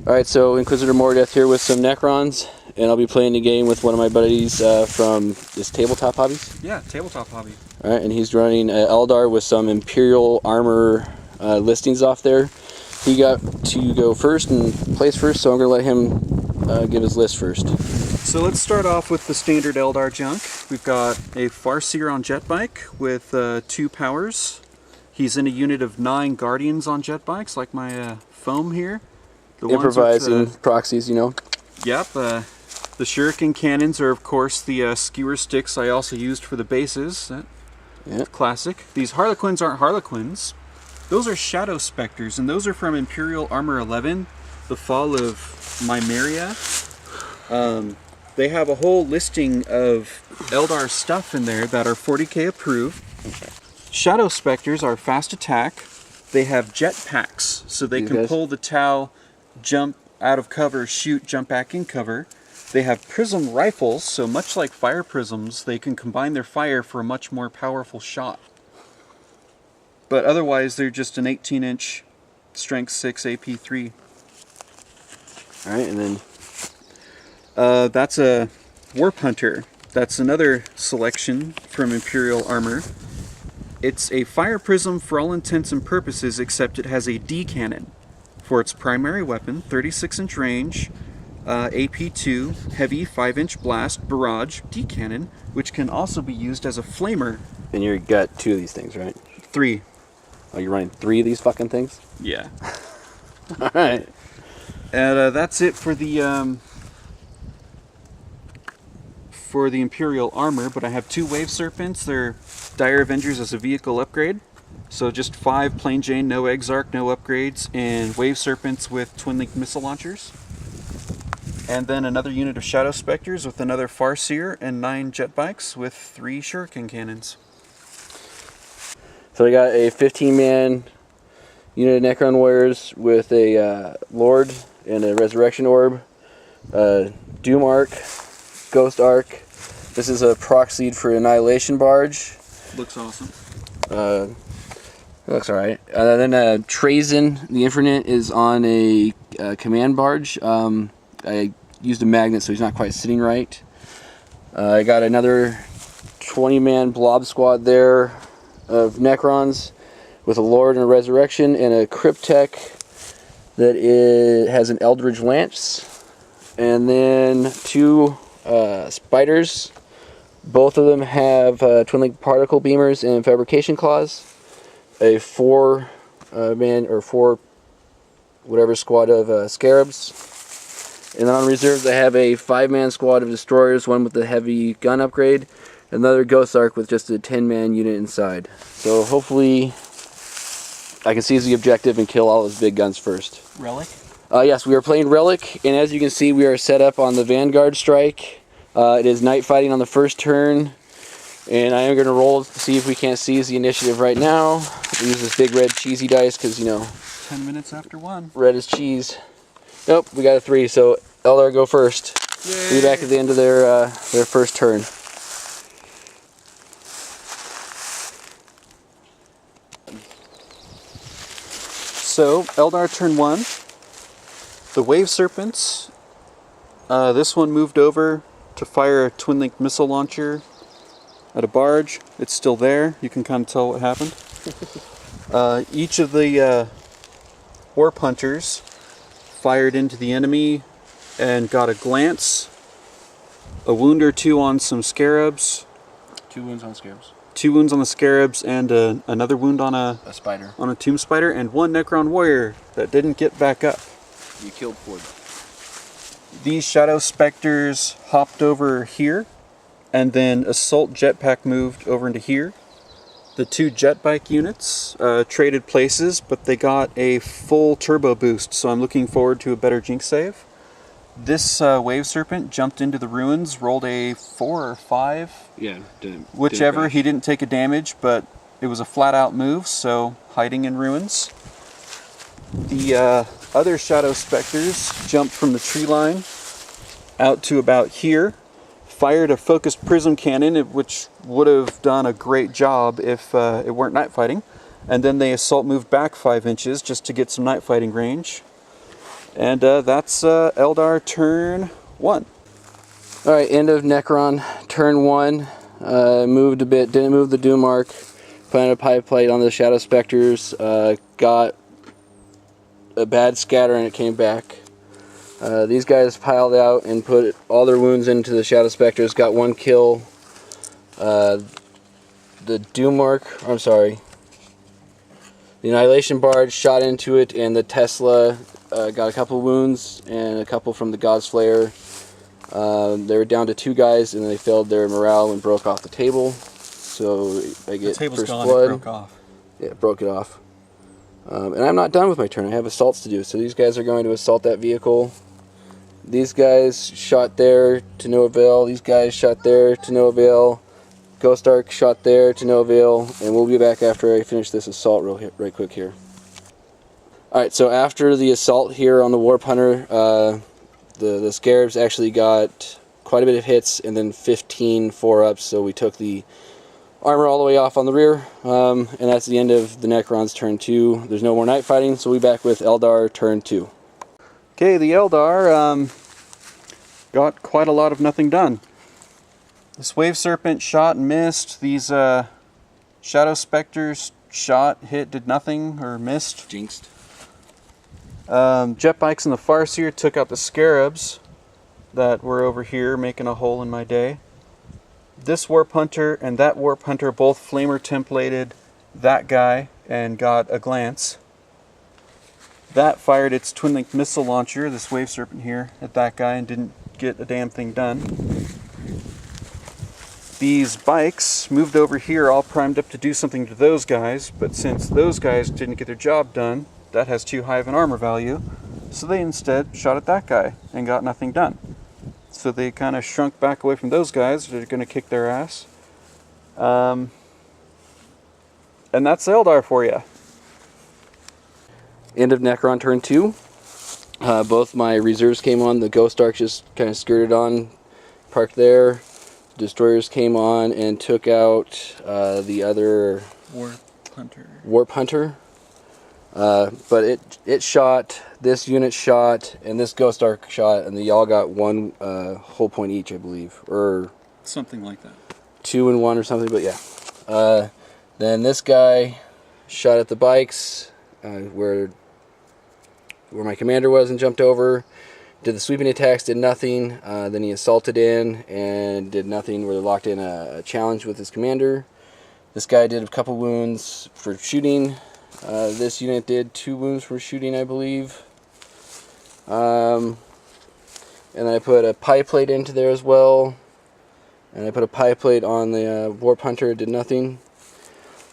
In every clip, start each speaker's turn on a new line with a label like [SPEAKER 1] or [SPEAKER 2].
[SPEAKER 1] Alright, so Inquisitor Mordeth here with some necrons, and I'll be playing the game with one of my buddies from this Tabletop Hobbies.
[SPEAKER 2] Yeah, Tabletop Hobby.
[SPEAKER 1] Alright, and he's running Eldar with some Imperial Armour listings off there. He got to go first and place first, so I'm going to let him give his list first.
[SPEAKER 2] So let's start off with the standard Eldar junk. We've got a Farseer on jet bike with 2 powers. He's in a unit of 9 Guardians on jet bikes, like my foam here. The
[SPEAKER 1] Improvising proxies, you know.
[SPEAKER 2] Yep. The shuriken cannons are, of course, the skewer sticks I also used for the bases.
[SPEAKER 1] Yeah.
[SPEAKER 2] Classic. These Harlequins aren't Harlequins. Those are Shadow Spectres, and those are from Imperial Armour 11, the fall of Mymeria. They have a whole listing of Eldar stuff in there that are 40k approved.
[SPEAKER 1] Okay.
[SPEAKER 2] Shadow Spectres are fast attack. They have jet packs, so they can pull the Tau, jump out of cover, shoot, jump back in cover. They have prism rifles, so much like fire prisms, they can combine their fire for a much more powerful shot. But otherwise, they're just an 18-inch strength 6 AP3.
[SPEAKER 1] Alright, and then
[SPEAKER 2] that's a Warp Hunter. That's another selection from Imperial Armour. It's a fire prism for all intents and purposes, except it has a D cannon for its primary weapon, 36-inch range, AP2, heavy 5-inch blast, barrage, D cannon, which can also be used as a flamer.
[SPEAKER 1] and you got 2 of these things, right?
[SPEAKER 2] 3.
[SPEAKER 1] Oh, you're running 3 of these fucking things?
[SPEAKER 2] Yeah.
[SPEAKER 1] Alright.
[SPEAKER 2] And that's it for the Imperial Armor, but I have 2 Wave Serpents. They're Dire Avengers as a vehicle upgrade. So just 5 Plain Jane, no Exarch, no upgrades, and Wave Serpents with twin-link missile launchers. And then another unit of Shadow Spectres with another Farseer and 9 jet bikes with 3 shuriken cannons.
[SPEAKER 1] So we got a 15-man unit of Necron Warriors with a Lord and a Resurrection Orb, Doom Arc, Ghost Arc. This is a proxied for Annihilation Barge.
[SPEAKER 2] Looks awesome.
[SPEAKER 1] It looks alright. Then Trazen, the Infinite, is on a command barge. I used a magnet, so he's not quite sitting right. I got another 20-man blob squad there of Necrons with a Lord and a Resurrection, and a Cryptek that has an Eldritch Lance. And then 2 Spiders. Both of them have twin-link particle beamers and fabrication claws. A 4-man or 4 whatever squad of Scarabs. And then on reserves I have a 5-man squad of Destroyers, one with the heavy gun upgrade, another Ghost Arc with just a 10-man unit inside. So hopefully I can seize the objective and kill all those big guns first.
[SPEAKER 2] Relic?
[SPEAKER 1] Yes, we are playing Relic, and as you can see we are set up on the Vanguard strike. It is night fighting on the first turn, and I am going to roll to see if we can't seize the initiative right now. We use this big red cheesy dice because, you know,
[SPEAKER 2] 10 minutes after 1.
[SPEAKER 1] red is cheese. Nope, we got a 3, so Eldar go first.
[SPEAKER 2] Yay.
[SPEAKER 1] Be back at the end of their first turn.
[SPEAKER 2] So, Eldar turn 1. The Wave Serpents. This one moved over to fire a twin-link missile launcher at a barge. It's still there. You can kind of tell what happened. Each of the Warp Hunters fired into the enemy and got a glance, a wound or 2 on some Scarabs.
[SPEAKER 1] 2 wounds on Scarabs.
[SPEAKER 2] 2 wounds on the Scarabs and another wound on a
[SPEAKER 1] Spider.
[SPEAKER 2] On a Tomb Spider, and 1 Necron Warrior that didn't get back up.
[SPEAKER 1] You killed 4.
[SPEAKER 2] These Shadow Spectres hopped over here, and then Assault Jetpack moved over into here. The 2 jet bike units traded places, but they got a full turbo boost, so I'm looking forward to a better Jinx save. This Wave Serpent jumped into the ruins, rolled a 4 or 5.
[SPEAKER 1] Yeah,
[SPEAKER 2] whichever. He didn't take a damage, but it was a flat-out move, so hiding in ruins. The other Shadow Spectres jumped from the tree line out to about here, fired a focused prism cannon, which would have done a great job if it weren't night fighting, and then they assault moved back 5 inches just to get some night fighting range. And that's Eldar turn 1.
[SPEAKER 1] Alright, end of Necron, turn 1. Moved a bit, didn't move the Doom Arc. Planted a pipe plate on the Shadow Specters. Got a bad scatter and it came back. These guys piled out and put all their wounds into the Shadow Specters. Got 1 kill. The Doom Arc, I'm sorry. The Annihilation Barge shot into it, and the Tesla got a couple wounds and a couple from the God's Flare. They were down to 2 guys, and they failed their morale and broke off the table. So I get first blood.
[SPEAKER 2] It broke off.
[SPEAKER 1] Yeah, it broke it off. And I'm not done with my turn. I have assaults to do. So these guys are going to assault that vehicle. These guys shot there to no avail. These guys shot there to no avail. Ghost Arc shot there to no avail. And we'll be back after I finish this assault right quick here. Alright, so after the assault here on the Warp Hunter, the Scarabs actually got quite a bit of hits and then 15 4-ups, so we took the armor all the way off on the rear, and that's the end of the Necron's turn 2. There's no more night fighting, so we'll be back with Eldar turn 2.
[SPEAKER 2] Okay, the Eldar got quite a lot of nothing done. This Wave Serpent shot and missed. These Shadow Specters shot, hit, did nothing, or missed.
[SPEAKER 1] Jinxed.
[SPEAKER 2] Jet Bikes and the Farseer took out the Scarabs that were over here making a hole in my day. This Warp Hunter and that Warp Hunter both Flamer templated that guy and got a glance. That fired its twin-linked missile launcher, this Wave Serpent here, at that guy and didn't get a damn thing done. These bikes moved over here all primed up to do something to those guys, but since those guys didn't get their job done, that has too high of an armor value, so they instead shot at that guy and got nothing done. So they kind of shrunk back away from those guys. They're going to kick their ass. And that's Eldar for you.
[SPEAKER 1] End of Necron turn 2. Both my reserves came on. The Ghost Arc just kind of skirted on, parked there. Destroyers came on and took out the other Warp Hunter. But it shot, this unit shot, and this Ghost Arc shot, and they all got 1 whole point each, I believe, or
[SPEAKER 2] something like that.
[SPEAKER 1] 2 and 1 or something. But yeah. Then this guy shot at the bikes where my commander was and jumped over. Did the sweeping attacks, did nothing. Then he assaulted in and did nothing, where they locked in a challenge with his commander. This guy did a couple wounds for shooting. This unit did 2 wounds for shooting, I believe. And I put a pipe plate into there as well. And I put a pipe plate on the Warp Hunter, it did nothing.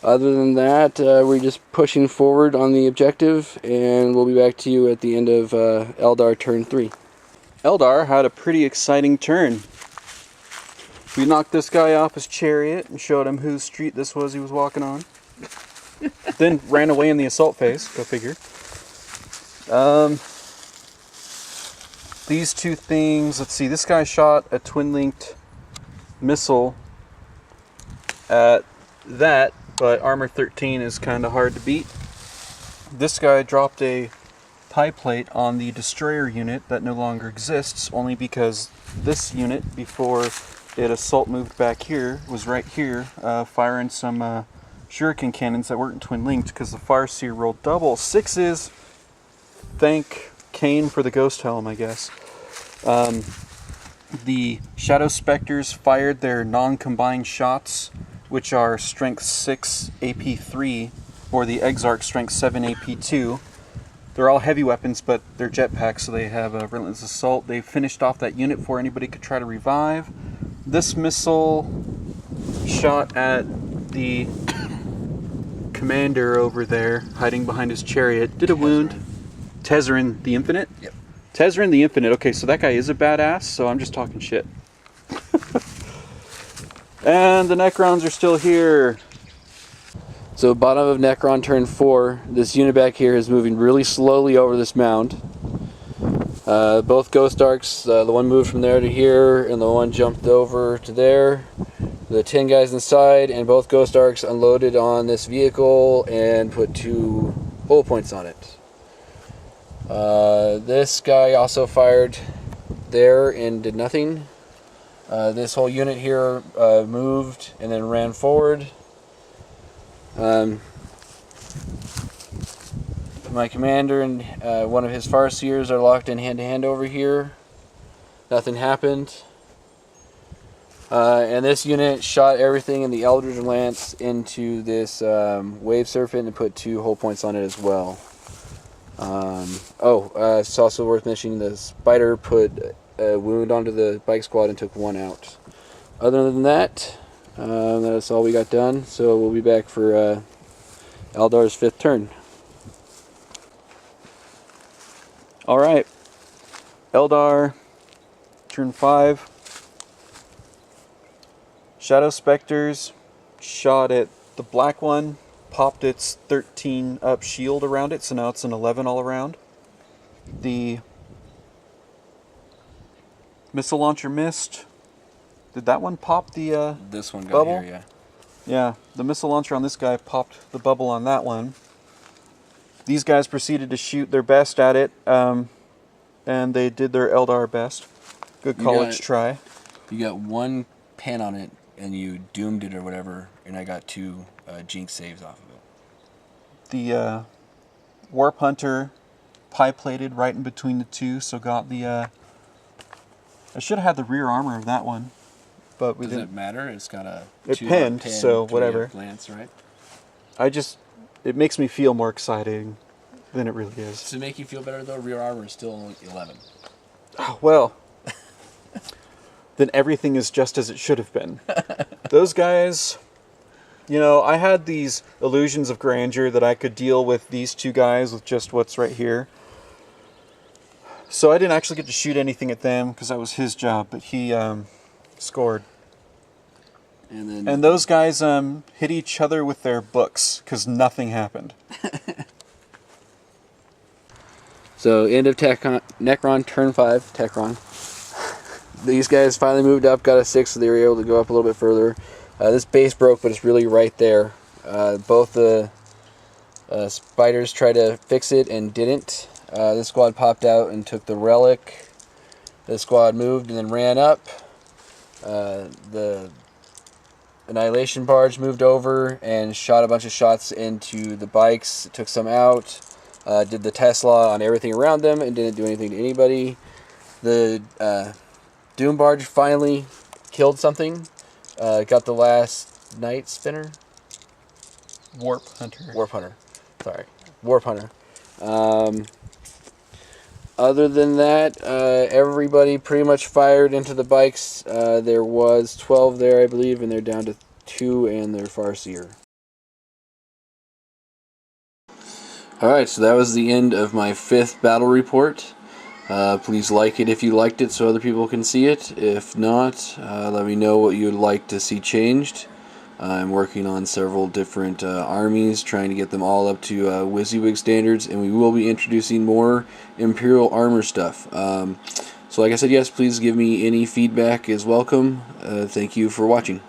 [SPEAKER 1] Other than that, we're just pushing forward on the objective, and we'll be back to you at the end of Eldar turn 3.
[SPEAKER 2] Eldar had a pretty exciting turn. We knocked this guy off his chariot and showed him whose street this was he was walking on. Then ran away in the assault phase, go figure. These 2 things, let's see, this guy shot a twin-linked missile at that, but armor 13 is kind of hard to beat. This guy dropped a pie plate on the destroyer unit that no longer exists, only because this unit, before it assault moved back here, was right here, firing some shuriken cannons that weren't twin-linked because the Farseer rolled double 6s. Thank Kane for the Ghost Helm, I guess. The Shadow Specters fired their non-combined shots, which are Strength 6 AP3, or the Exarch Strength 7 AP2. They're all heavy weapons, but they're jetpacks, so they have a relentless assault. They finished off that unit before anybody could try to revive. This missile shot at the commander over there, hiding behind his chariot. Did a wound. Tezzeret the Infinite?
[SPEAKER 1] Yep.
[SPEAKER 2] Tezzeret the Infinite. Okay, so that guy is a badass, so I'm just talking shit. And the Necrons are still here.
[SPEAKER 1] So bottom of Necron turn 4, this unit back here is moving really slowly over this mound. Both Ghost Arcs, the one moved from there to here, and the one jumped over to there. The 10 guys inside, and both Ghost Arcs unloaded on this vehicle and put 2 hull points on it. This guy also fired there and did nothing. This whole unit here moved and then ran forward. My commander and one of his Farseers are locked in hand-to-hand over here. Nothing happened. And this unit shot everything in the Eldritch Lance into this Wave Serpent and put 2 hull points on it as well. It's also worth mentioning the Spider put a wound onto the bike squad and took 1 out. Other than that, that's all we got done. So we'll be back for Eldar's 5th turn.
[SPEAKER 2] Alright, Eldar, turn 5. Shadow Spectres shot at the black one, popped its 13 up shield around it, so now it's an 11 all around. The missile launcher missed. Did that one pop the
[SPEAKER 1] This one got
[SPEAKER 2] bubble?
[SPEAKER 1] here, yeah.
[SPEAKER 2] Yeah, the missile launcher on this guy popped the bubble on that one. These guys proceeded to shoot their best at it, and they did their Eldar best. Good college try.
[SPEAKER 1] You got 1 pan on it, and you doomed it or whatever, and I got 2 jinx saves off of it.
[SPEAKER 2] The Warp Hunter pie-plated right in between the 2, so got the... I should have had the rear armor of that one, but we didn't.
[SPEAKER 1] Does it matter? It's got a...
[SPEAKER 2] It pinned, so whatever.
[SPEAKER 1] Lance, right?
[SPEAKER 2] It makes me feel more exciting than it really is.
[SPEAKER 1] To make you feel better, though, rear armor is still only 11.
[SPEAKER 2] Oh, well, then everything is just as it should have been. Those guys, you know, I had these illusions of grandeur that I could deal with these 2 guys with just what's right here. So I didn't actually get to shoot anything at them because that was his job, but he scored. And those guys hit each other with their books because nothing happened.
[SPEAKER 1] So, end of Necron, turn 5, Techron. These guys finally moved up, got a 6, so they were able to go up a little bit further. This base broke, but it's really right there. Both the spiders tried to fix it and didn't. This squad popped out and took the relic. This squad moved and then ran up. The Annihilation Barge moved over and shot a bunch of shots into the bikes, took some out, did the Tesla on everything around them and didn't do anything to anybody. The Doom Barge finally killed something, got the last Night Spinner?
[SPEAKER 2] Warp Hunter.
[SPEAKER 1] Warp Hunter. Sorry. Warp Hunter. Other than that, everybody pretty much fired into the bikes. There was 12 there, I believe, and they're down to 2 and their Farseer. Alright, so that was the end of my 5th battle report. Please like it if you liked it so other people can see it. If not, let me know what you'd like to see changed. I'm working on several different armies, trying to get them all up to WYSIWYG standards, and we will be introducing more Imperial armor stuff. So like I said, yes, please give me any feedback is welcome. Thank you for watching.